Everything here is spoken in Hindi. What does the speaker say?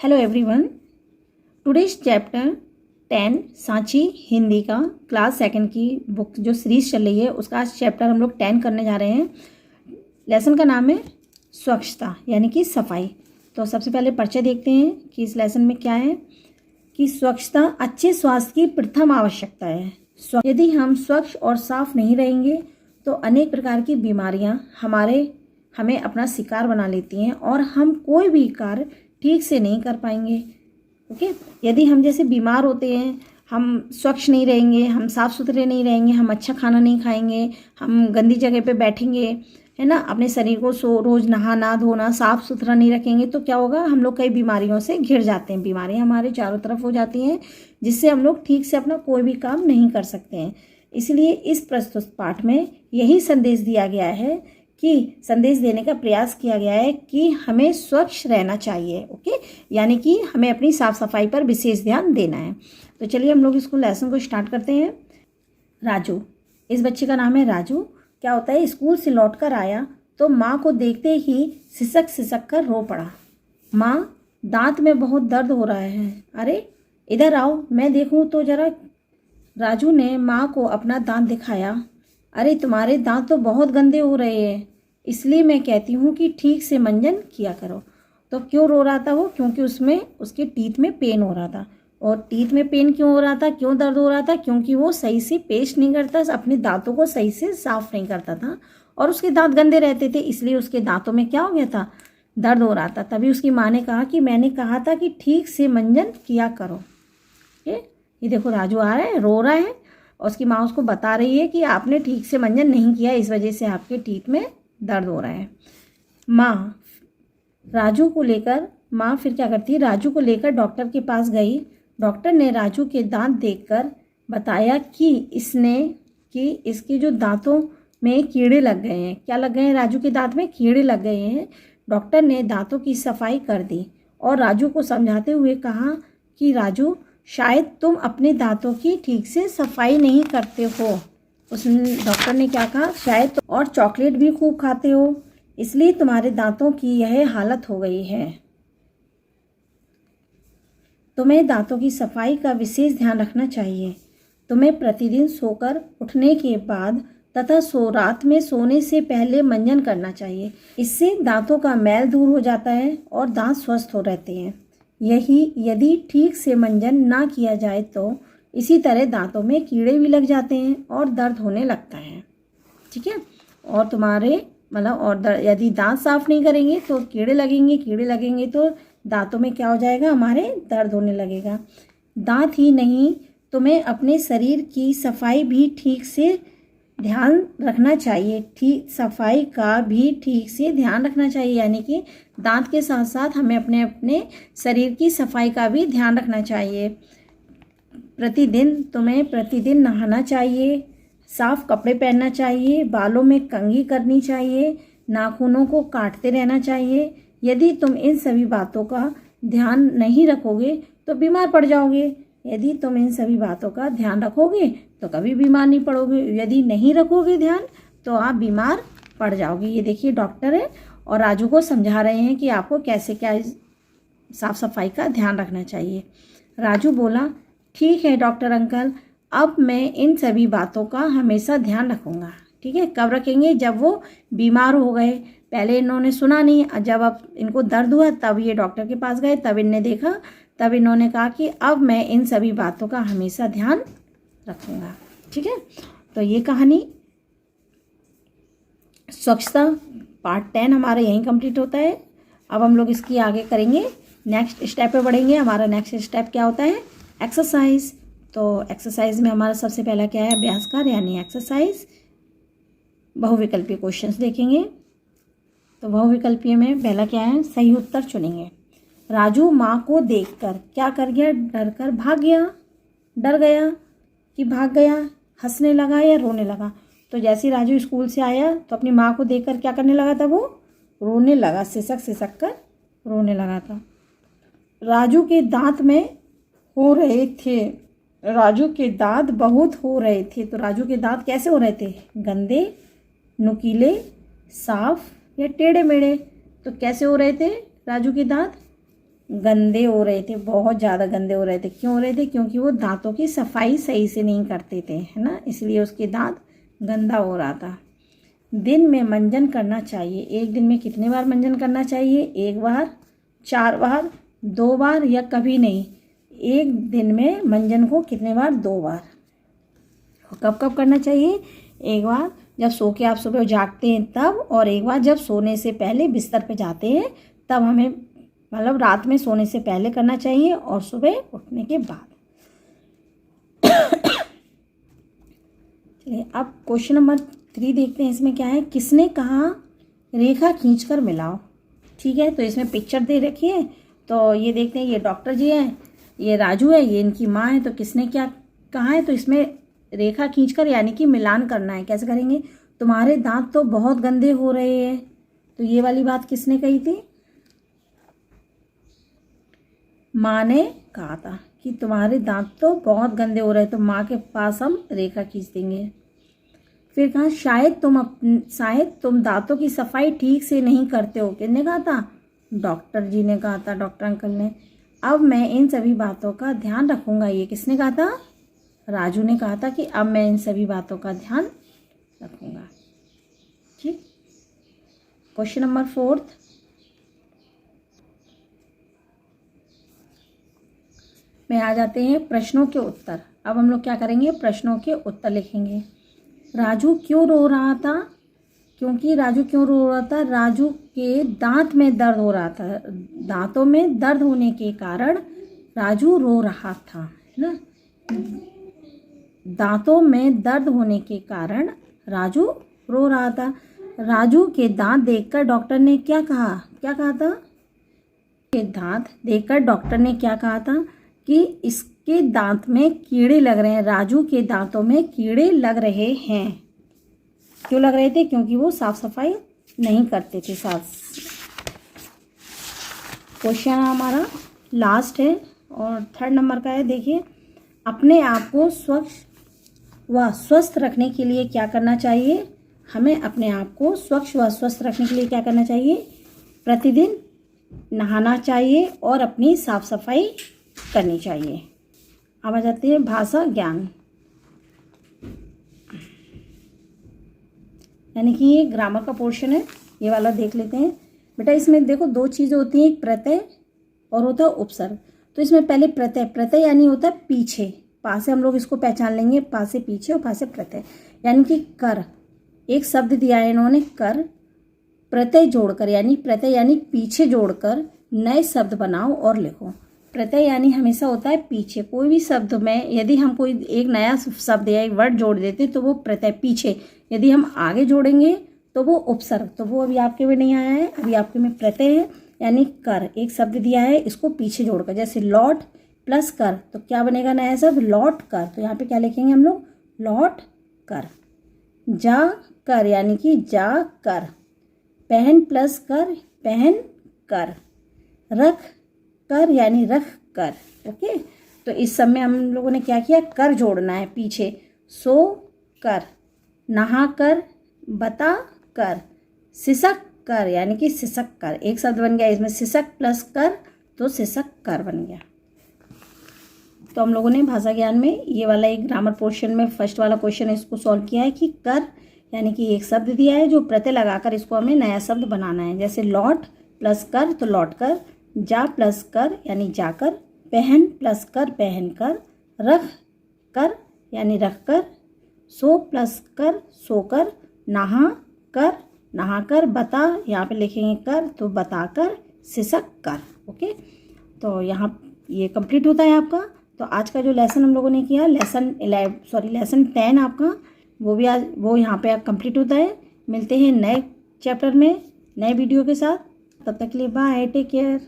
Hello everyone, today's chapter 10 Sanchi Hindi का क्लास सेकंड की बुक जो सीरीज चल रही है उसका आज चैप्टर हम लोग 10 करने जा रहे हैं। लेसन का नाम है स्वच्छता यानी कि सफाई। तो सबसे पहले परिचय देखते हैं कि इस लेसन में क्या है कि स्वच्छता अच्छे स्वास्थ्य की प्रथम आवश्यकता है। यदि हम स्वच्छ और साफ नहीं रहेंगे तो अनेक प्रकार की बीमारियां हमें अपना शिकार बना लेती हैं और हम कोई भी कार्य ठीक से नहीं कर पाएंगे। ओके, यदि हम जैसे बीमार होते हैं, हम स्वच्छ नहीं रहेंगे, हम साफ़ सुथरे नहीं रहेंगे, हम अच्छा खाना नहीं खाएंगे, हम गंदी जगह पे बैठेंगे, है ना, अपने शरीर को रोज़ नहाना धोना साफ़ सुथरा नहीं रखेंगे तो क्या होगा, हम लोग कई बीमारियों से घिर जाते हैं। बीमारियां हमारे चारों तरफ हो जाती हैं जिससे हम लोग ठीक से अपना कोई भी काम नहीं कर सकते हैं। इसलिए इस प्रस्तुत पाठ में यही संदेश दिया गया है कि संदेश देने का प्रयास किया गया है कि हमें स्वच्छ रहना चाहिए। ओके, यानी कि हमें अपनी साफ सफाई पर विशेष ध्यान देना है। तो चलिए हम लोग इसको लेसन को स्टार्ट करते हैं। राजू, इस बच्चे का नाम है राजू। क्या होता है, स्कूल से लौट कर आया तो माँ को देखते ही सिसक सिसक कर रो पड़ा। माँ, दांत में बहुत दर्द हो रहा है। अरे इधर आओ, मैं देखूँ तो जरा। राजू ने माँ को अपना दांत दिखाया। अरे तुम्हारे दांत तो बहुत गंदे हो रहे हैं, इसलिए मैं कहती हूँ कि ठीक से मंजन किया करो। तो क्यों रो रहा था वो? क्योंकि उसके टीथ में पेन हो रहा था। और टीथ में पेन क्यों हो रहा था, क्यों दर्द हो रहा था? क्योंकि वो सही से पेस्ट नहीं करता, अपने दांतों को सही से साफ नहीं करता था और उसके दांत गंदे रहते थे, इसलिए उसके दांतों में क्या हो गया था, दर्द हो रहा था। तभी उसकी माँ ने कहा कि मैंने कहा था कि ठीक से मंजन किया करो। ये देखो राजू आ रहा है, रो रहा है और उसकी माँ उसको बता रही है कि आपने ठीक से मंजन नहीं किया, इस वजह से आपके टीथ में दर्द हो रहा है। माँ फिर क्या करती है, राजू को लेकर डॉक्टर के पास गई। डॉक्टर ने राजू के दांत देखकर बताया कि इसके जो दांतों में कीड़े लग गए हैं। क्या लग गए हैं? राजू के दांत में कीड़े लग गए हैं। डॉक्टर ने दांतों की सफाई कर दी और राजू को समझाते हुए कहा कि राजू, शायद तुम अपने दांतों की ठीक से सफाई नहीं करते हो। डॉक्टर ने क्या कहा, शायद और चॉकलेट भी खूब खाते हो, इसलिए तुम्हारे दांतों की यह हालत हो गई है। तुम्हें दांतों की सफाई का विशेष ध्यान रखना चाहिए। तुम्हें प्रतिदिन सोकर उठने के बाद तथा रात में सोने से पहले मंजन करना चाहिए। इससे दांतों का मैल दूर हो जाता है और दांत स्वस्थ हो रहते हैं। यदि ठीक से मंजन ना किया जाए तो इसी तरह दांतों में कीड़े भी लग जाते हैं और दर्द होने लगता है। ठीक है, और यदि दांत साफ नहीं करेंगे तो कीड़े लगेंगे तो दांतों में क्या हो जाएगा, हमारे दर्द होने लगेगा। दांत ही नहीं, तुम्हें अपने शरीर की सफाई भी ठीक से ध्यान रखना चाहिए। सफाई का भी ठीक से ध्यान रखना चाहिए, यानी कि दांत के साथ साथ हमें अपने शरीर की सफाई का भी ध्यान रखना चाहिए। तुम्हें प्रतिदिन नहाना चाहिए, साफ कपड़े पहनना चाहिए, बालों में कंघी करनी चाहिए, नाखूनों को काटते रहना चाहिए। यदि तुम इन सभी बातों का ध्यान नहीं रखोगे तो बीमार पड़ जाओगे। यदि तुम इन सभी बातों का ध्यान रखोगे तो कभी बीमार नहीं पड़ोगे, यदि नहीं रखोगे ध्यान तो आप बीमार पड़ जाओगे। ये देखिए डॉक्टर है और राजू को समझा रहे हैं कि आपको कैसे क्या साफ सफाई का ध्यान रखना चाहिए। राजू बोला, ठीक है डॉक्टर अंकल, अब मैं इन सभी बातों का हमेशा ध्यान रखूँगा। ठीक है, कब रखेंगे? जब वो बीमार हो गए। पहले इन्होंने सुना नहीं, जब अब इनको दर्द हुआ तब ये डॉक्टर के पास गए, तब इनने देखा, तब इन्होंने कहा कि अब मैं इन सभी बातों का हमेशा ध्यान रखूँगा। ठीक है, तो ये कहानी स्वच्छता पार्ट 10 हमारा यहीं कंप्लीट होता है। अब हम लोग इसकी आगे करेंगे, नेक्स्ट स्टेप पे बढ़ेंगे। हमारा नेक्स्ट स्टेप क्या होता है, एक्सरसाइज। तो एक्सरसाइज में हमारा सबसे पहला क्या है, अभ्यास कार्य यानी एक्सरसाइज। बहुविकल्पीय क्वेश्चंस देखेंगे। तो बहुविकल्पीय में पहला क्या है, सही उत्तर चुनेंगे। राजू माँ को देखकर क्या कर गया, डर गया कि भाग गया, हंसने लगा या रोने लगा। तो जैसे राजू स्कूल से आया तो अपनी माँ को देखकर क्या करने लगा था, वो रोने लगा, सिसक सिसक कर रोने लगा था। राजू के दांत बहुत हो रहे थे। तो राजू के दांत कैसे हो रहे थे, गंदे, नुकीले, साफ या टेढ़े मेढ़े? तो कैसे हो रहे थे राजू के दांत, गंदे हो रहे थे, बहुत ज़्यादा गंदे हो रहे थे। क्यों हो रहे थे? क्योंकि वो दांतों की सफाई सही से नहीं करते थे, है ना, इसलिए उसके दांत गंदा हो रहा था। दिन में मंजन करना चाहिए। एक दिन में कितने बार मंजन करना चाहिए? 1 बार, 4 बार, 2 बार या कभी नहीं। एक दिन में मंजन को कितने बार? 2 बार। कब कब करना चाहिए? एक बार जब सो के आप सुबह जागते हैं तब, और एक बार जब सोने से पहले बिस्तर पे जाते हैं तब हमें, मतलब रात में सोने से पहले करना चाहिए और सुबह उठने के बाद। चलिए अब क्वेश्चन नंबर 3 देखते हैं। इसमें क्या है? किसने कहा रेखा खींचकर मिलाओ। ठीक है, तो इसमें पिक्चर दे रखी है, तो ये देखते हैं। ये डॉक्टर जी हैं, ये राजू है, ये इनकी माँ है। तो किसने क्या कहा है? तो इसमें रेखा खींचकर यानी कि मिलान करना है। कैसे करेंगे? तुम्हारे दांत तो बहुत गंदे हो रहे हैं। तो ये वाली बात किसने कही थी? माँ ने कहा था कि तुम्हारे दांत तो बहुत गंदे हो रहे हैं, तो माँ के पास हम रेखा खींच देंगे। फिर कहा शायद तुम दांतों की सफाई ठीक से नहीं करते हो। किसने कहा था? डॉक्टर जी ने कहा था, डॉक्टर अंकल ने। अब मैं इन सभी बातों का ध्यान रखूंगा। ये किसने कहा था? राजू ने कहा था कि अब मैं इन सभी बातों का ध्यान रखूंगा। ठीक। क्वेश्चन नंबर 4 में आ जाते हैं प्रश्नों के उत्तर। अब हम लोग क्या करेंगे? प्रश्नों के उत्तर लिखेंगे। राजू क्यों रो रहा था? क्योंकि राजू क्यों रो रहा था? राजू के दांत में दर्द हो रहा था। दांतों में दर्द होने के कारण राजू रो रहा था, है ना। दांतों में दर्द होने के कारण राजू रो रहा था। राजू के दांत देखकर डॉक्टर ने क्या कहा? क्या कहा था? के दांत देखकर डॉक्टर ने क्या कहा था? कि इसके दांत में कीड़े लग रहे हैं। राजू के दांतों में कीड़े लग रहे हैं। क्यों लग रहे थे? क्योंकि वो साफ सफाई नहीं करते थे। क्वेश्चन हमारा लास्ट है और 3rd नंबर का है। देखिए, अपने आप को स्वच्छ व स्वस्थ रखने के लिए क्या करना चाहिए? हमें अपने आप को स्वच्छ व स्वस्थ रखने के लिए क्या करना चाहिए? प्रतिदिन नहाना चाहिए और अपनी साफ सफाई करनी चाहिए। अब आ जाते हैं भाषा ज्ञान, यानी कि ये ग्रामर का पोर्शन है। ये वाला देख लेते हैं। बेटा इसमें देखो 2 चीज़ें होती हैं, एक प्रत्यय और होता है उपसर्ग। तो इसमें पहले प्रत्यय यानी होता है पीछे। पा से हम लोग इसको पहचान लेंगे, पा से पीछे और पा से प्रत्यय। यानी कि कर, एक शब्द दिया है इन्होंने कर, प्रत्यय जोड़कर, यानी प्रत्यय यानी पीछे जोड़कर नए शब्द बनाओ और लिखो। प्रत्यय यानी हमेशा होता है पीछे। कोई भी शब्द में यदि हम कोई एक नया शब्द या एक वर्ड जोड़ देते तो वो प्रत्यय पीछे, यदि हम आगे जोड़ेंगे तो वो उपसर्ग। तो वो अभी आपके में नहीं आया है, अभी आपके में प्रत्यय है। यानी कर, एक शब्द दिया है, इसको पीछे जोड़कर, जैसे लौट प्लस कर, तो क्या बनेगा नया शब्द? लौट कर। तो यहाँ पे क्या लिखेंगे हम लोग? लौट कर। जा कर यानी कि जा कर। पहन प्लस कर, पहन कर। रख कर यानी रख कर। ओके, तो इस सब में हम लोगों ने क्या किया? कर जोड़ना है पीछे। सो कर, नहा कर, बता कर, सिसक कर यानी कि सिसक कर। एक शब्द बन गया इसमें, सिसक प्लस कर, तो सिसक कर बन गया। तो हम लोगों ने भाषा ज्ञान में ये वाला एक ग्रामर पोर्शन में फर्स्ट वाला क्वेश्चन है, इसको सॉल्व किया है कि कर यानी कि एक शब्द दिया है जो प्रत्यय लगाकर इसको हमें नया शब्द बनाना है। जैसे लौट प्लस कर तो लौट कर, जा प्लस कर यानी जाकर, पहन प्लस कर पहन कर, रख कर यानी रख कर, सो प्लस कर सो कर, नहा कर, बता यहाँ पे लिखेंगे कर तो बता कर, सिसक कर। ओके, तो यहाँ ये कंप्लीट होता है आपका। तो आज का जो लेसन हम लोगों ने किया, लेसन 10 आपका, वो भी आज वो यहाँ पे कंप्लीट होता है। मिलते हैं नए चैप्टर में नए वीडियो के साथ। तब तक के लिए बाय, टेक केयर।